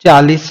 40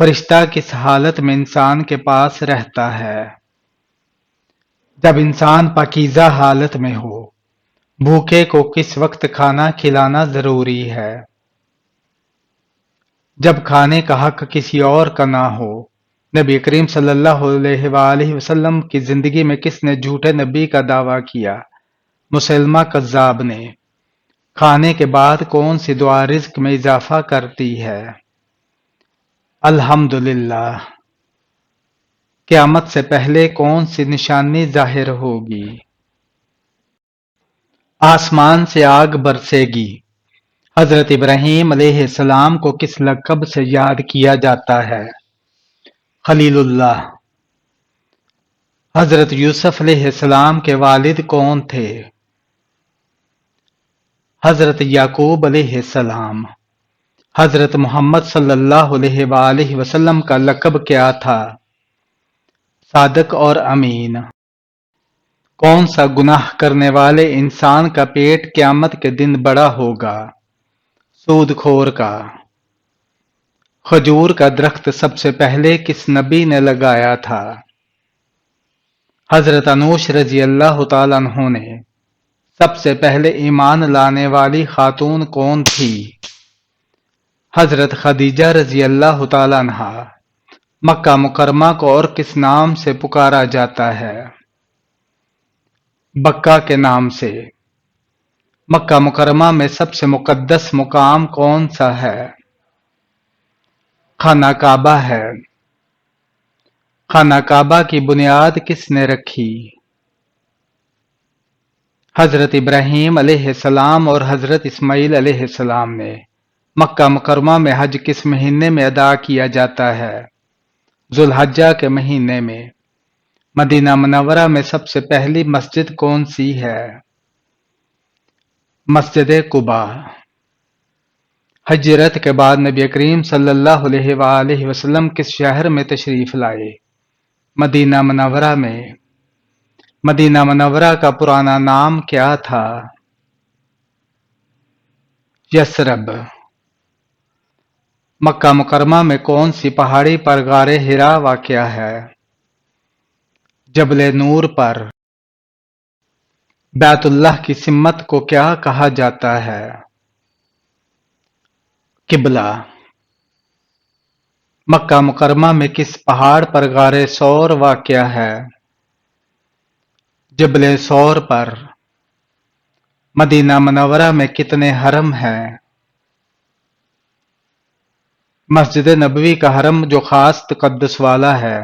فرشتہ کس حالت میں انسان کے پاس رہتا ہے؟ جب انسان پاکیزہ حالت میں ہو۔ بھوکے کو کس وقت کھانا کھلانا ضروری ہے؟ جب کھانے کا حق کسی اور کا نہ ہو۔ نبی کریم صلی اللہ علیہ وآلہ وسلم کی زندگی میں کس نے جھوٹے نبی کا دعویٰ کیا؟ مسلمہ کذاب نے۔ کھانے کے بعد کون سی دعا رزق میں اضافہ کرتی ہے؟ الحمدللہ۔ قیامت سے پہلے کون سی نشانی ظاہر ہوگی؟ آسمان سے آگ برسے گی۔ حضرت ابراہیم علیہ السلام کو کس لقب سے یاد کیا جاتا ہے؟ خلیل اللہ۔ حضرت یوسف علیہ السلام کے والد کون تھے؟ حضرت یعقوب علیہ السلام۔ حضرت محمد صلی اللہ علیہ وآلہ وسلم کا لقب کیا تھا؟ صادق اور امین۔ کون سا گناہ کرنے والے انسان کا پیٹ قیامت کے دن بڑا ہوگا؟ سود خور کا۔ کھجور کا درخت سب سے پہلے کس نبی نے لگایا تھا؟ حضرت انوش رضی اللہ تعالیٰ عنہ نے۔ سب سے پہلے ایمان لانے والی خاتون کون تھی؟ حضرت خدیجہ رضی اللہ تعالیٰ عنہا۔ مکہ مکرمہ کو اور کس نام سے پکارا جاتا ہے؟ بکہ کے نام سے۔ مکہ مکرمہ میں سب سے مقدس مقام کون سا ہے؟ خانہ کعبہ ہے۔ خانہ کعبہ کی بنیاد کس نے رکھی؟ حضرت ابراہیم علیہ السلام اور حضرت اسماعیل علیہ السلام نے۔ مکہ مکرمہ میں حج کس مہینے میں ادا کیا جاتا ہے؟ ذوالحجہ کے مہینے میں۔ مدینہ منورہ میں سب سے پہلی مسجد کون سی ہے؟ مسجد قباء۔ ہجرت کے بعد نبی کریم صلی اللہ علیہ وآلہ وسلم کس شہر میں تشریف لائے؟ مدینہ منورہ میں۔ مدینہ منورہ کا پرانا نام کیا تھا؟ یثرب۔ مکہ مکرمہ میں کون سی پہاڑی پر غار حرا واقع ہے؟ جبل نور پر۔ بیت اللہ کی سمت کو کیا کہا جاتا ہے؟ قبلہ۔ مکہ مکرمہ میں کس پہاڑ پر غار ثور واقع ہے؟ جبل ثور پر۔ مدینہ منورہ میں کتنے حرم ہیں؟ مسجد نبوی کا حرم جو خاص تقدس والا ہے۔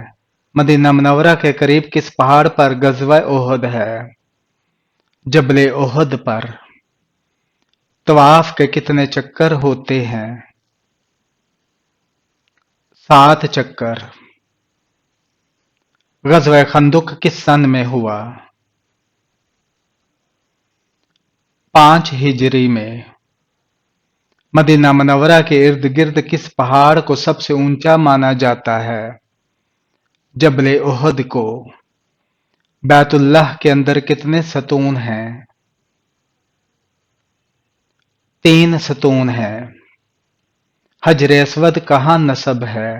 مدینہ منورہ کے قریب کس پہاڑ پر غزوہ احد ہے؟ جبل احد پر۔ طواف کے کتنے چکر ہوتے ہیں؟ 7 چکر۔ غزوہ خندق کس سن میں ہوا؟ 5 ہجری میں۔ مدینہ منورہ کے ارد گرد کس پہاڑ کو سب سے اونچا مانا جاتا ہے؟ جبل احد کو۔ بیت اللہ کے اندر کتنے ستون ہیں؟ 3 ستون ہیں۔ حجر اسود کہاں نصب ہے؟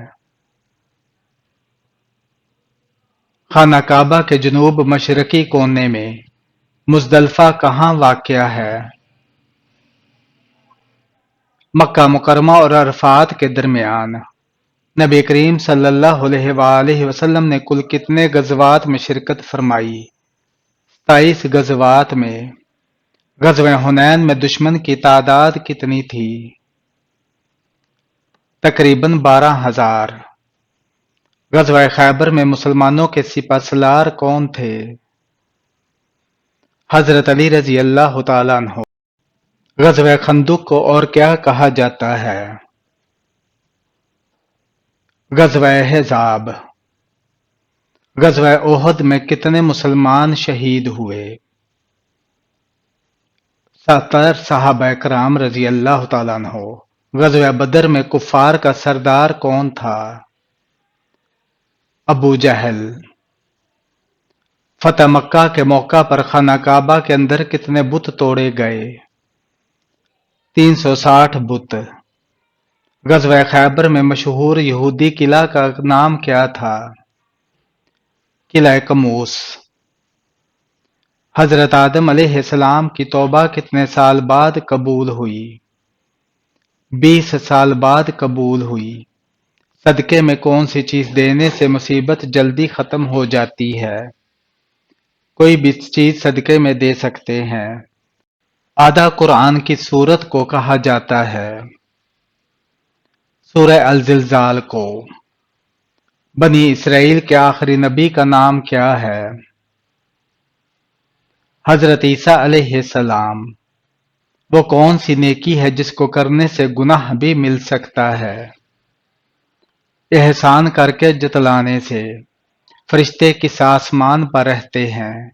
خانہ کعبہ کے جنوب مشرقی کونے میں۔ مزدلفہ کہاں واقع ہے؟ مکہ مکرمہ اور عرفات کے درمیان۔ نبی کریم صلی اللہ علیہ وآلہ وسلم نے کل کتنے غزوات میں شرکت فرمائی؟ 27 غزوات میں۔ غزوہ حنین میں دشمن کی تعداد کتنی تھی؟ تقریباً 12,000۔ غزوہ خیبر میں مسلمانوں کے سپہ سالار کون تھے؟ حضرت علی رضی اللہ تعالیٰ عنہ۔ غزوہ خندق کو اور کیا کہا جاتا ہے؟ غزوہ احزاب۔ غزوہ احد میں کتنے مسلمان شہید ہوئے؟ 70 صحابہ کرام رضی اللہ تعالیٰ عنہ۔ غزوہ بدر میں کفار کا سردار کون تھا؟ ابو جہل۔ فتح مکہ کے موقع پر خانہ کعبہ کے اندر کتنے بت توڑے گئے؟ 360 بت۔ غزوہ خیبر میں مشہور یہودی قلعہ کا نام کیا تھا؟ قلعہ کموس۔ حضرت آدم علیہ السلام کی توبہ کتنے سال بعد قبول ہوئی؟ 20 سال بعد قبول ہوئی۔ صدقے میں کون سی چیز دینے سے مصیبت جلدی ختم ہو جاتی ہے؟ کوئی بھی چیز صدقے میں دے سکتے ہیں۔ آدھا قرآن کی سورت کو کہا جاتا ہے؟ سورہ الزلزال کو۔ بنی اسرائیل کے آخری نبی کا نام کیا ہے؟ حضرت عیسیٰ علیہ السلام۔ وہ کون سی نیکی ہے جس کو کرنے سے گناہ بھی مل سکتا ہے؟ احسان کر کے جتلانے سے۔ فرشتے کس آسمان پر رہتے ہیں؟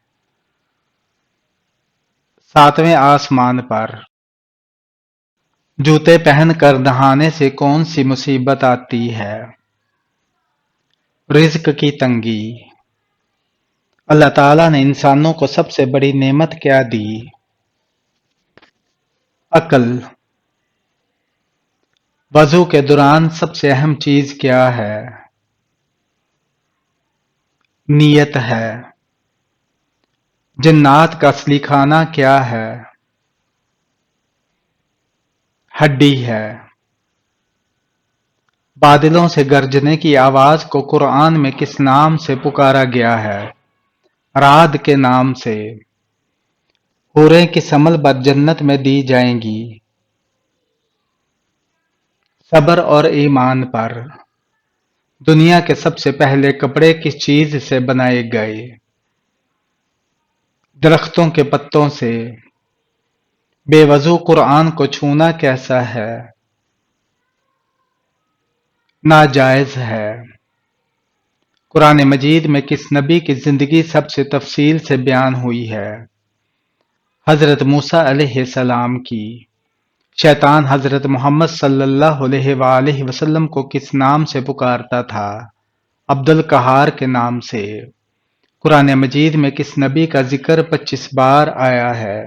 7ویں آسمان پر۔ جوتے پہن کر نہانے سے کون سی مصیبت آتی ہے؟ رزق کی تنگی۔ اللہ تعالیٰ نے انسانوں کو سب سے بڑی نعمت کیا دی؟ عقل۔ وضو کے دوران سب سے اہم چیز کیا ہے؟ نیت ہے۔ جنات کا اصلی کھانا کیا ہے؟ ہڈی ہے۔ بادلوں سے گرجنے کی آواز کو قرآن میں کس نام سے پکارا گیا ہے؟ رعد کے نام سے۔ حوریں کس عمل پر جنت میں دی جائیں گی؟ صبر اور ایمان پر۔ دنیا کے سب سے پہلے کپڑے کس چیز سے بنائے گئے؟ درختوں کے پتوں سے۔ بے وضو قرآن کو چھونا کیسا ہے؟ ناجائز ہے۔ قرآن مجید میں کس نبی کی زندگی سب سے تفصیل سے بیان ہوئی ہے؟ حضرت موسیٰ علیہ السلام کی۔ شیطان حضرت محمد صلی اللہ علیہ وآلہ وسلم کو کس نام سے پکارتا تھا؟ عبد القہار کے نام سے۔ قرآن مجید میں کس نبی کا ذکر 25 بار آیا ہے؟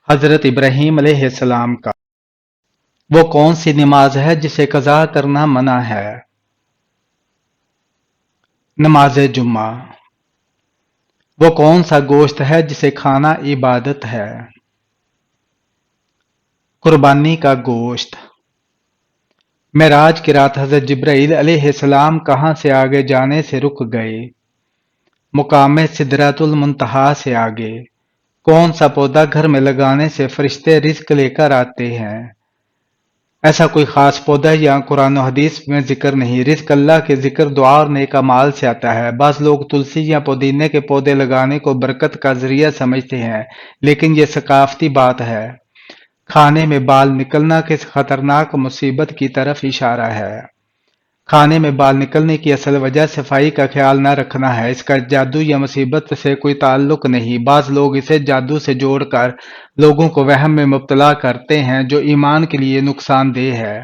حضرت ابراہیم علیہ السلام کا۔ وہ کون سی نماز ہے جسے قضا کرنا منع ہے؟ نماز جمعہ۔ وہ کون سا گوشت ہے جسے کھانا عبادت ہے؟ قربانی کا گوشت۔ معراج کی رات حضرت جبرائیل علیہ السلام کہاں سے آگے جانے سے رک گئے؟ مقام سدرۃ المنتہا سے آگے۔ کون سا پودا گھر میں لگانے سے فرشتے رزق لے کر آتے ہیں؟ ایسا کوئی خاص پودا یا قرآن و حدیث میں ذکر نہیں۔ رزق اللہ کے ذکر، دعا اور نیک اعمال سے آتا ہے۔ بعض لوگ تلسی یا پودینے کے پودے لگانے کو برکت کا ذریعہ سمجھتے ہیں، لیکن یہ ثقافتی بات ہے۔ کھانے میں بال نکلنا کس خطرناک مصیبت کی طرف اشارہ ہے؟ کھانے میں بال نکلنے کی اصل وجہ صفائی کا خیال نہ رکھنا ہے۔ اس کا جادو یا مصیبت سے کوئی تعلق نہیں۔ بعض لوگ اسے جادو سے جوڑ کر لوگوں کو وہم میں مبتلا کرتے ہیں جو ایمان کے لیے نقصان دہ ہے۔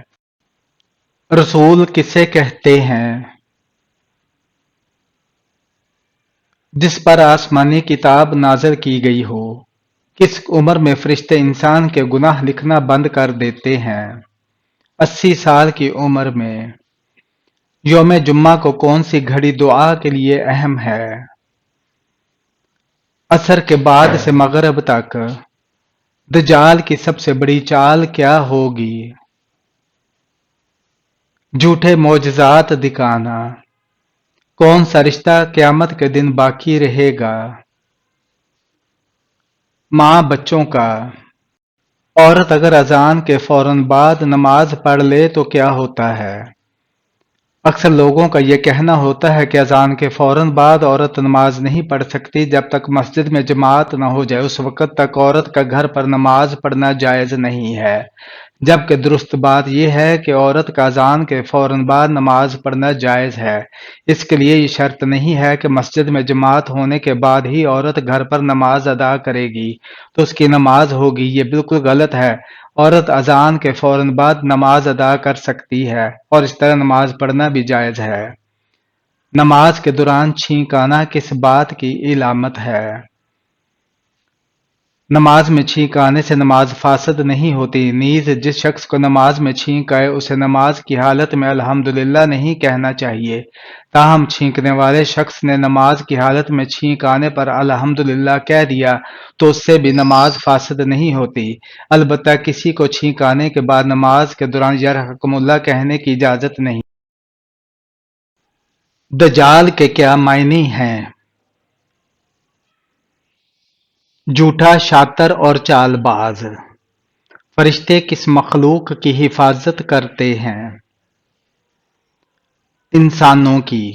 رسول کسے کہتے ہیں؟ جس پر آسمانی کتاب نازل کی گئی ہو۔ کس عمر میں فرشتے انسان کے گناہ لکھنا بند کر دیتے ہیں؟ 80 سال کی عمر میں۔ یوم جمعہ کو کون سی گھڑی دعا کے لیے اہم ہے؟ عصر کے بعد سے مغرب تک۔ دجال کی سب سے بڑی چال کیا ہوگی؟ جھوٹے معجزات دکھانا۔ کون سا رشتہ قیامت کے دن باقی رہے گا؟ ماں بچوں کا۔ عورت اگر اذان کے فوراً بعد نماز پڑھ لے تو کیا ہوتا ہے؟ اکثر لوگوں کا یہ کہنا ہوتا ہے کہ اذان کے فوراً بعد عورت نماز نہیں پڑھ سکتی جب تک مسجد میں جماعت نہ ہو جائے۔ اس وقت تک عورت کا گھر پر نماز پڑھنا جائز نہیں ہے، جبکہ درست بات یہ ہے کہ عورت کا اذان کے فوراً بعد نماز پڑھنا جائز ہے۔ اس کے لیے یہ شرط نہیں ہے کہ مسجد میں جماعت ہونے کے بعد ہی عورت گھر پر نماز ادا کرے گی تو اس کی نماز ہوگی۔ یہ بالکل غلط ہے۔ عورت اذان کے فوراً بعد نماز ادا کر سکتی ہے اور اس طرح نماز پڑھنا بھی جائز ہے۔ نماز کے دوران چھینک آنا کس بات کی علامت ہے؟ نماز میں چھینک آنے سے نماز فاسد نہیں ہوتی، نیز جس شخص کو نماز میں چھینک آئے اسے نماز کی حالت میں الحمدللہ نہیں کہنا چاہیے۔ تاہم چھینکنے والے شخص نے نماز کی حالت میں چھینک آنے پر الحمدللہ کہہ دیا تو اس سے بھی نماز فاسد نہیں ہوتی، البتہ کسی کو چھینک آنے کے بعد نماز کے دوران یرحمکم اللہ کہنے کی اجازت نہیں۔ دجال کے کیا معنی ہیں؟ جھوٹا، شاطر اور چال باز۔ فرشتے کس مخلوق کی حفاظت کرتے ہیں؟ انسانوں کی۔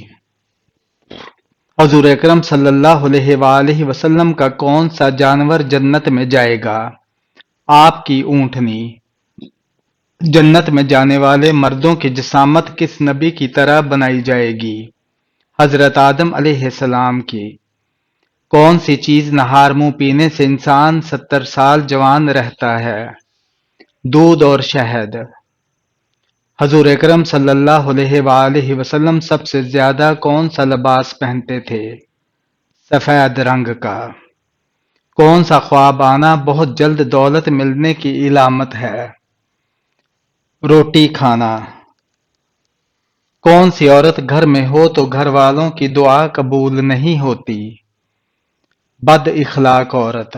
حضور اکرم صلی اللہ علیہ وآلہ وسلم کا کون سا جانور جنت میں جائے گا؟ آپ کی اونٹنی۔ جنت میں جانے والے مردوں کی جسامت کس نبی کی طرح بنائی جائے گی؟ حضرت آدم علیہ السلام کی۔ کون سی چیز نہار منہ پینے سے انسان 70 سال جوان رہتا ہے؟ دودھ اور شہد۔ حضور اکرم صلی اللہ علیہ وآلہ وسلم سب سے زیادہ کون سا لباس پہنتے تھے؟ سفید رنگ کا۔ کون سا خواب آنا بہت جلد دولت ملنے کی علامت ہے؟ روٹی کھانا۔ کون سی عورت گھر میں ہو تو گھر والوں کی دعا قبول نہیں ہوتی؟ بد اخلاق عورت۔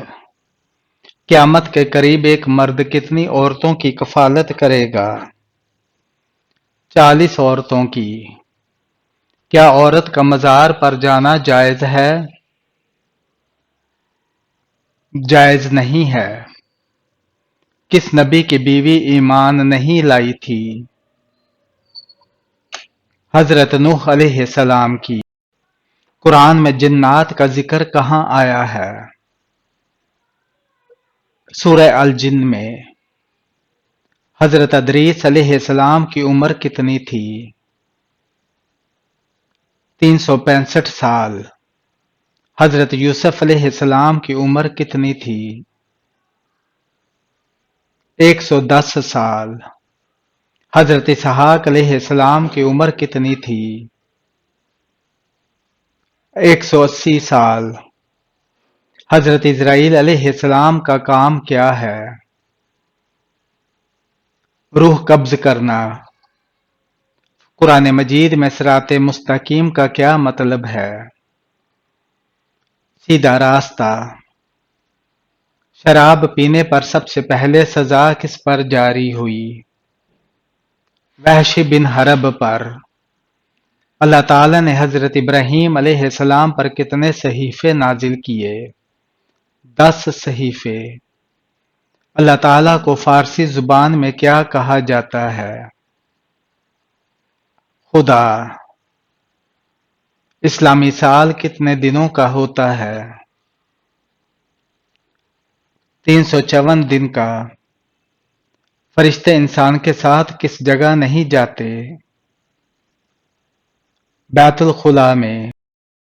قیامت کے قریب ایک مرد کتنی عورتوں کی کفالت کرے گا؟ 40 عورتوں کی۔ کیا عورت کا مزار پر جانا جائز ہے؟ جائز نہیں ہے۔ کس نبی کی بیوی ایمان نہیں لائی تھی؟ حضرت نوح علیہ السلام کی۔ قرآن میں جنات کا ذکر کہاں آیا ہے؟ سورہ الجن میں۔ حضرت ادریس علیہ السلام کی عمر کتنی تھی؟ 365 سال۔ حضرت یوسف علیہ السلام کی عمر کتنی تھی؟ 110 سال۔ حضرت اسحاق علیہ السلام کی عمر کتنی تھی؟ 180 سال۔ حضرت اسرائیل علیہ السلام کا کام کیا ہے؟ روح قبض کرنا۔ قرآن مجید میں صراط مستقیم کا کیا مطلب ہے؟ سیدھا راستہ۔ شراب پینے پر سب سے پہلے سزا کس پر جاری ہوئی؟ وحش بن حرب پر۔ اللہ تعالیٰ نے حضرت ابراہیم علیہ السلام پر کتنے صحیفے نازل کیے؟ 10 صحیفے۔ اللہ تعالیٰ کو فارسی زبان میں کیا کہا جاتا ہے؟ خدا۔ اسلامی سال کتنے دنوں کا ہوتا ہے؟ 354 دن کا۔ فرشتے انسان کے ساتھ کس جگہ نہیں جاتے؟ بیت الخلا میں۔